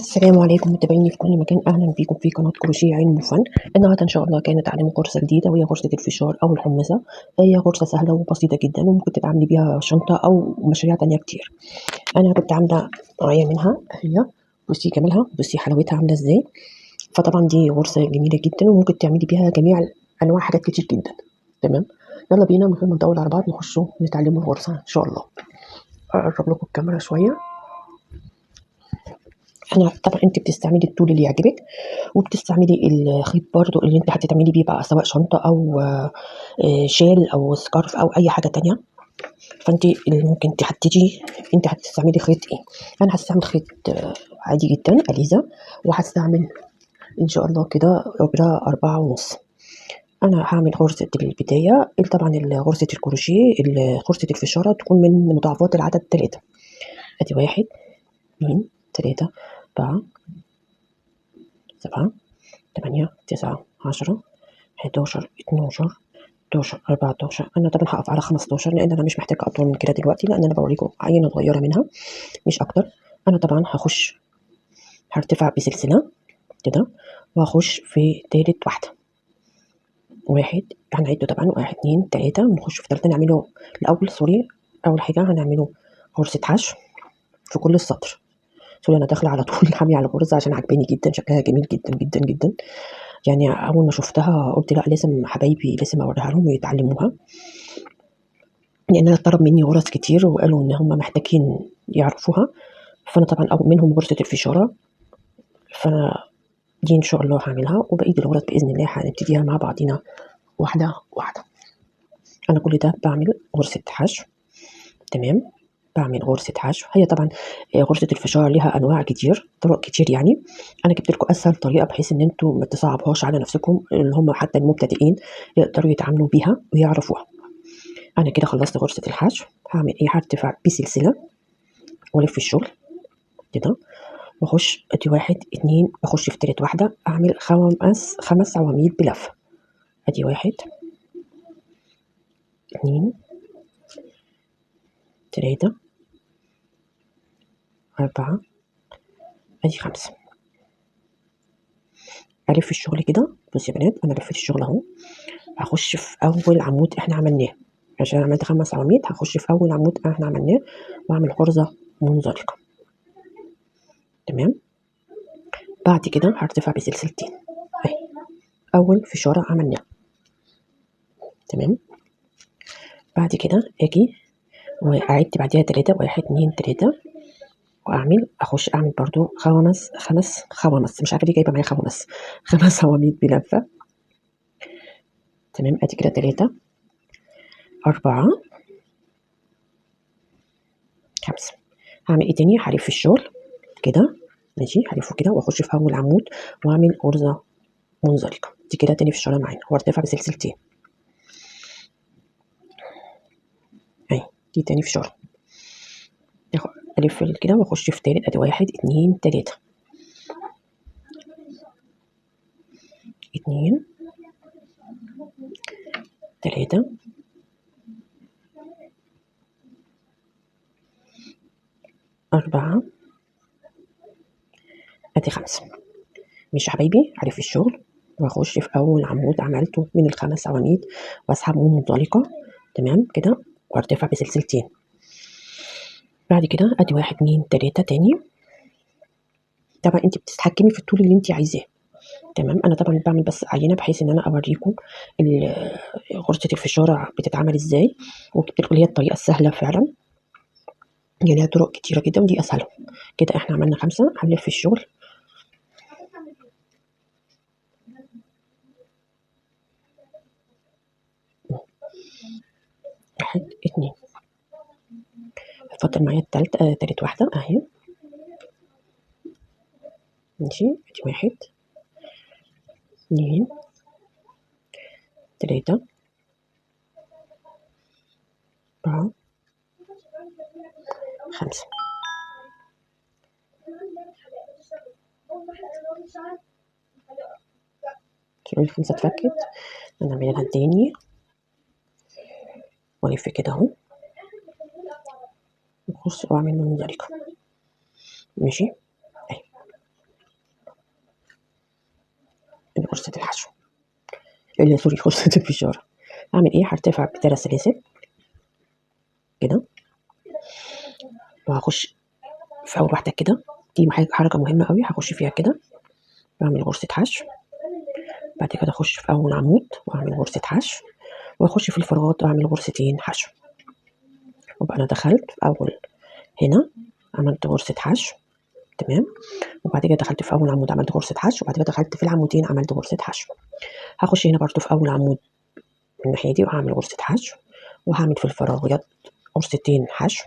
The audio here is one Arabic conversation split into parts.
السلام عليكم متابعيني في كل مكان، اهلا بيكم في قناه كروشيه علم وفن. النهارده ان شاء الله كانت تعليم غرزه جديده وهي غرزه الفشار او الحمصه. هي غرزه سهله وبسيطه جدا وممكن تعملي بيها شنطه او مشاريع تانية كتير. انا كنت عامله معايا منها هي، بصي جمالها، بصي حلاوتها عامله ازاي. فطبعا دي غرزه جميله جدا وممكن تعملي بيها جميع انواع حاجات كتير جدا. تمام، يلا بينا من غير ما نطول على بعض نخشوا نتعلموا الغرزه ان شاء الله. اقرب لكم الكاميرا شويه. انا طبعا انت بتستعملي الطول اللي يعجبك، وبتستعملي الخيط برضو اللي انت هتتعملي بيه بقى، سواء شنطه او شال او سكارف او اي حاجه تانية. فانت اللي ممكن تحددي انت هتستعملي خيط ايه. انا هستعمل خيط عادي جدا اليزا، وهستعمل ان شاء الله كده ابره 4.5. انا هعمل غرزه البدايه. طبعا غرزه الكروشيه، غرزه الفشاره تكون من مضاعفات العدد 3. ادي 1 2 3 4 7 8 9 10 11 12 13 14. انا طبعا هقف على 15 لان انا مش محتاجه اطول من كده دلوقتي، لان انا بوريكم عينه صغيره منها مش اكتر. انا طبعا هرتفع بسلسله كده، وهخش في تالت واحده. واحد هنعده طبعا، 1 2 3، ونخش في تالتة نعمله الاول. سوري، اول حاجه هنعمله غرزه حشو في كل السطر. سوري انا داخله على طول حاميه على الغرزه عشان عجباني جدا، شكلها جميل جدا جدا جدا. يعني اول ما شفتها قلت لا، لازم حبايبي لازم اوريها لهم ويتعلموها، لان انا طلب مني غرز كتير وقالوا ان هم محتاجين يعرفوها. فانا طبعا أول منهم غرزه الفشاره، فانا دي ان شاء الله هعملها، وبقيه الغرز باذن الله هنبتديها مع بعضينا واحده واحده. انا كل ده بعمل غرزه حشو. تمام، بعمل غرزه حشو. هي طبعا غرزه الفشار لها انواع كتير، طرق كتير يعني. انا جبت لكم اسهل طريقه بحيث ان انتوا ما تصعبوهاش على نفسكم، اللي هم حتى المبتدئين يقدروا يتعاملوا بيها ويعرفوها. انا كده خلصت غرزه الحشو. هعمل ايه؟ هرتفع بسلسله والف الشغل كده، واخش ادي 1 2، اخش في تالت واحده اعمل 5 عواميد بلفه. ادي 1 2 3 4، ادي 5. الف الشغل كده. بصي يا بنات، انا لفيت الشغل اهو. هخش في اول عمود احنا عملناه، عشان عملت 5 عواميد هخش في اول عمود احنا عملناه واعمل غرزه منزلقه. تمام، بعد كده هرتفع بسلسلتين اهي، اول فشاره عملناه. تمام، بعد كده اجي واعد بعديها 3، 1 2 3، واعمل اخش اعمل برضو خمس خوامس، مش عارفه ليه جايبه معايا خوامس 5 عواميد بلفه. تمام، ادي كده 3 4 5. هعمل ايه تاني؟ هلف الشغل كده، ماشي، هلفه كده واخش في اول عمود واعمل غرزه منزلقه. دي كده تاني في الشغل معانا، وارتفع بسلسلتين اهي. دي تاني في الشغل، الف كده واخش في تالت. ادي 1 2 3 2 3 4، ادي 5. مش يا حبايبي، هلف الشغل واخش في اول عمود عملته من ال5 عواميد واسحب منزلقه. تمام كده، وارتفع بسلسلتين. بعد كده ادي 1 2 3 تاني. طبعا انت بتتحكمي في الطول اللي انت عايزاه. تمام، انا طبعا بعمل بس عينه بحيث ان انا اوريكم غرزه الفشاره بتتعمل ازاي، اللي هي الطريقه السهله فعلا. يعني ليها طرق كتيره جدا ودي اسهلهم. كده احنا عملنا 5. هنلف الشغل واحد 2. اتفضل معايا تالت واحده اهي. ماشي، ادي 1 2 3 4 5. كده ال5 اتفكت. انا اعملها تاني والف كده اهو، واخش واعمل منزلقه. ماشي اهي. غرزة الحشو سوري غرزة الفشارة. اعمل ايه؟ هرتفع ب3 سلاسل كده، وهخش في اول واحدة كده. دي حركة مهمة قوي، هخش فيها كده واعمل غرزة حشو. بعد كده اخش في اول عمود واعمل غرزة حشو، واخش في الفراغات واعمل غرزتين حشو. وبقى انا دخلت في اول هنا عملت غرزة حشو، تمام. وبعد كده دخلت في اول عمود عملت غرزة حشو، وبعد كده دخلت في العمودين عملت غرزة حشو. هخش هنا برضو في اول عمود من الناحية دي وهعمل غرزة حشو، وهعمل في الفراغات غرزتين حشو،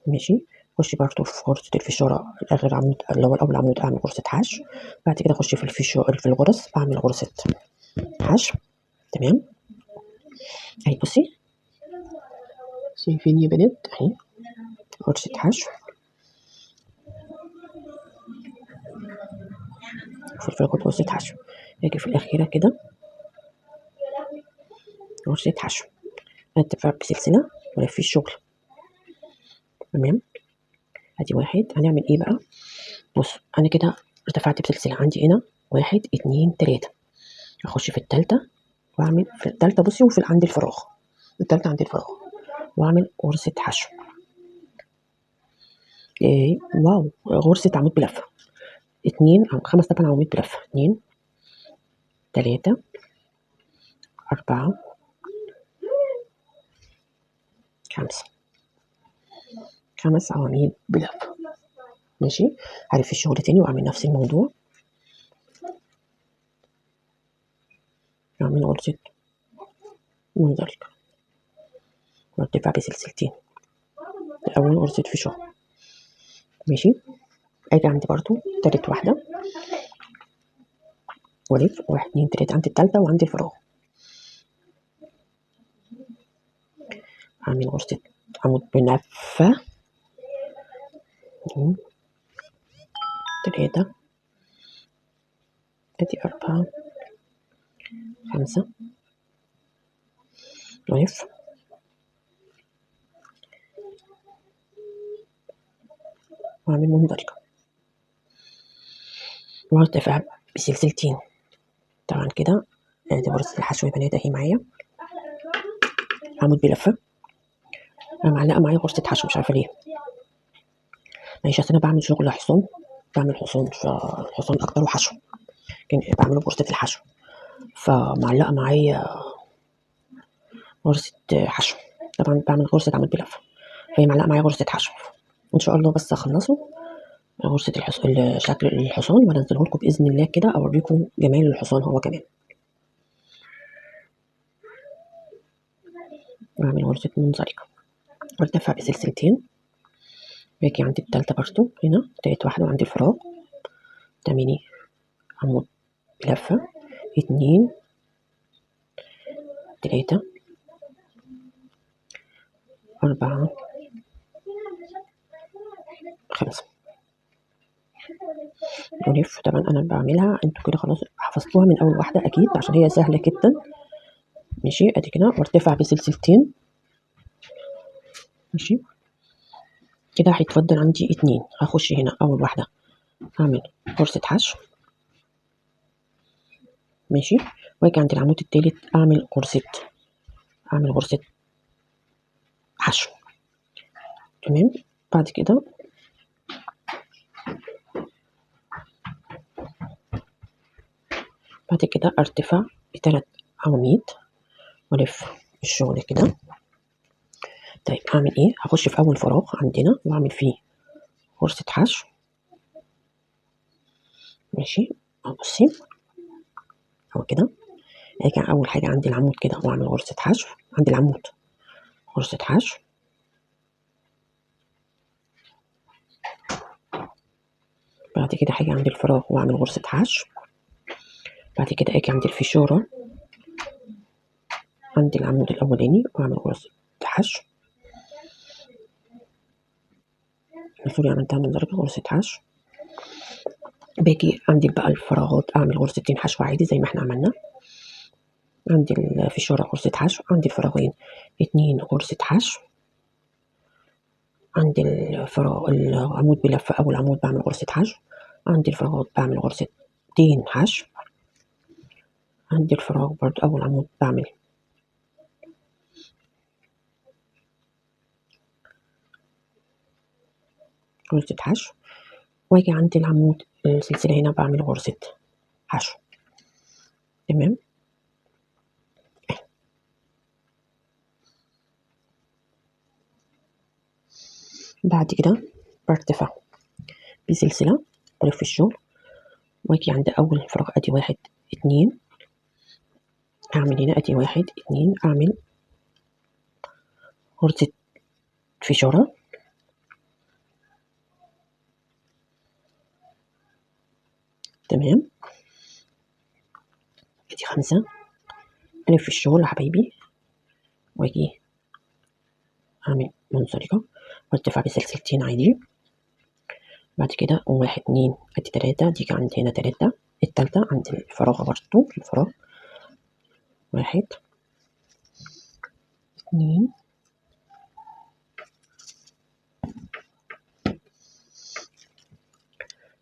ماشي. اخش برضو في غرزة الفشارة اخر عمود اللي هو الاول عمود اعمل غرزة حشو. بعد كده اخش في في الغرز اعمل غرزة حشو، تمام. اهي بصي، شايفين يا بنات؟ اهي غرزة حشو في الفراغات غرزة حشو. اجي في الاخيرة كده غرزة حشو، ارتفع بسلسلة والف الشغل، تمام. ادي واحد. هنعمل ايه بقى؟ بص انا كده ارتفعت بسلسلة، عندي هنا 1 2 3. اخش في التالتة واعمل في التالتة بصي، وفي عند الفراغ التالتة عند الفراغ واعمل غرزة حشو. ايه واو، غرزة عمود بلفة 2 أو 5 طبعا عواميد بلفة 2 3 4 5 5 عواميد بلفة، ماشي. هلف الشغل تاني واعمل نفس الموضوع، اعمل غرزة منزلقة وارتفع بسلسلتين اول غرزة في شغل، ماشي. اجي عندي برضو تالت واحدة والف 1 2 3 عند التالتة وعند الفراغ اعمل غرزة عمود بلفة 2 3 ادي 4 5 والف واعمل منزلقة وارتفع بسلسلتين. طبعا كده دي غرزة الحشو يا بنات اهي معايا عمود بلفة. انا معلقة معايا غرزة حشو مش عارفة ليه، معلش انا بعمل شغل حصان، بعمل حصان فالحصان اكتر وحشو كان بعمله بغرزة الحشو، فمعلقة معايا غرزة حشو. طبعا بعمل غرزة عمود بلفة فهي معلقة معايا غرزة حشو. ان شاء الله بس اخلصه غرزة شكل الحصان وانزله لكم باذن الله كده، اوريكم جمال الحصان هو كمان. بعمل غرزة منزلقة وارتفع بسلسلتين، باجي عند التالتة برضو هنا تالت واحدة وعند الفراغ تعملي عمود بلفة 2 3 4 5 ولف. طبعا انا بعملها انتوا كده خلاص حفظتوها من اول واحدة اكيد عشان هي سهلة جدا، ماشي. ادي كده وارتفع بسلسلتين، ماشي. كده هيتفضل عندي 2. هخش هنا اول واحدة اعمل غرزة حشو، ماشي. واجي عند العمود التالت اعمل غرزة حشو، تمام. بعد كده ارتفع ب3 عواميد والف الشغل كده. طيب اعمل ايه؟ هخش في اول فراغ عندنا واعمل فيه غرزة حشو، ماشي. بصي اهو كده. اجي اول حاجة عند العمود كده واعمل غرزة حشو عند العمود غرزة حشو، بعد كده هاجي عند الفراغ واعمل غرزة حشو، بعد كده اجي عند الفشارة عند العمود الاولاني واعمل غرزة حشو، سوري عملتها من درجة غرزة حشو. باجي عند بقى الفراغات اعمل غرزتين حشو عادي زي ما احنا عملنا، عند الفشارة غرزة حشو، عند الفراغين 2 غرزة حشو، عند الفراغ العمود بلفة أول عمود بعمل غرزة حشو، عند الفراغات بعمل غرزة 2 حشو. عندي الفراغ برضو أول عمود بعمل غرزة حشو، واجي عند العمود السلسلة هنا بعمل غرزة حشو. تمام. بعد كده برتفع بسلسلة بلف الشغل، واجي عند أول فراغ أدي 1 2 أعمل هنا أدي 1 2 أعمل غرزة فشارة. تمام. أدي 5 ألف الشغل يا حبايبي، واجي أعمل منزلقة وارتفع بسلسلتين عادي. بعد كده 1 2 أدي 3 دي عند هنا 3 التالتة عند الفراغ برضو الفراغ 1 2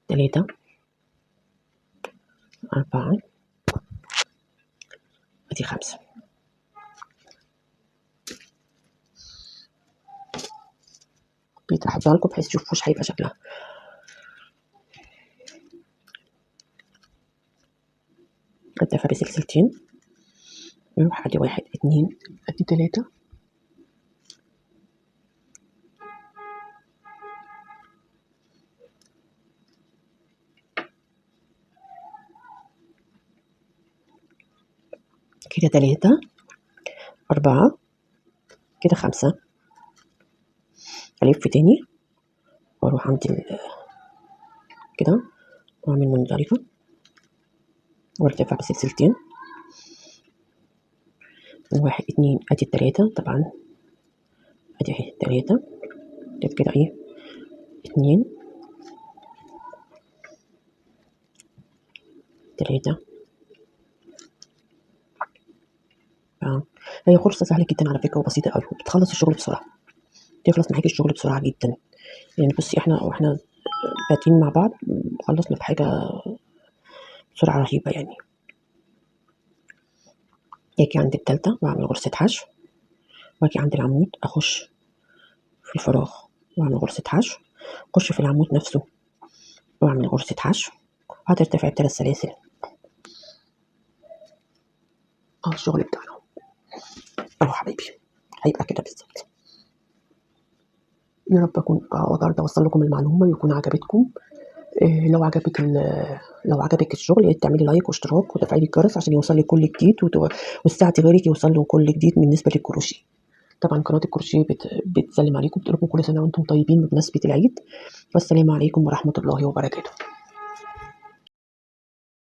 3 4 أدي 5. بيتحطها لكم بحيث تشوفوا هيبقى شكلها. ارتفع بسلسلتين نروح أدي 1 2 أدي 3 كده 3 4 كده 5 ألف تاني وأروح عند كده وأعمل منزلقة وارتفع بسلسلتين 1 2 أدي 3 طبعا أدي اهي 3 كده ايه 2 3 هي غرزة سهلة جدا على فكرة وبسيطة أوي وبتخلص الشغل بسرعة، تخلص معاكي الشغل بسرعة جدا. يعني بصي واحنا باتين مع بعض خلصنا في حاجة بسرعة رهيبة يعني. اجي عند التالتة واعمل غرزة حشو، واجي عند العمود اخش في الفراغ واعمل غرزة حشو، اخش في العمود نفسه واعمل غرزة حشو، هترتفع ب3 سلاسل. الشغل بتاعنا اهو حبايبي هيبقى كده بالظبط. يا رب اكون قدرت اوصل لكم المعلومة ويكون عجبتكم. لو عجبك الشغل يا ريت تعملي لايك واشتراك وتفعيل الجرس عشان يوصل لك كل جديد وتساعدي غيرك يوصل له كل جديد بالنسبه للكروشيه. طبعا قناه الكروشيه بتسلم عليكم، بتقول لكم كل سنه وانتم طيبين بمناسبه العيد، والسلام عليكم ورحمه الله وبركاته.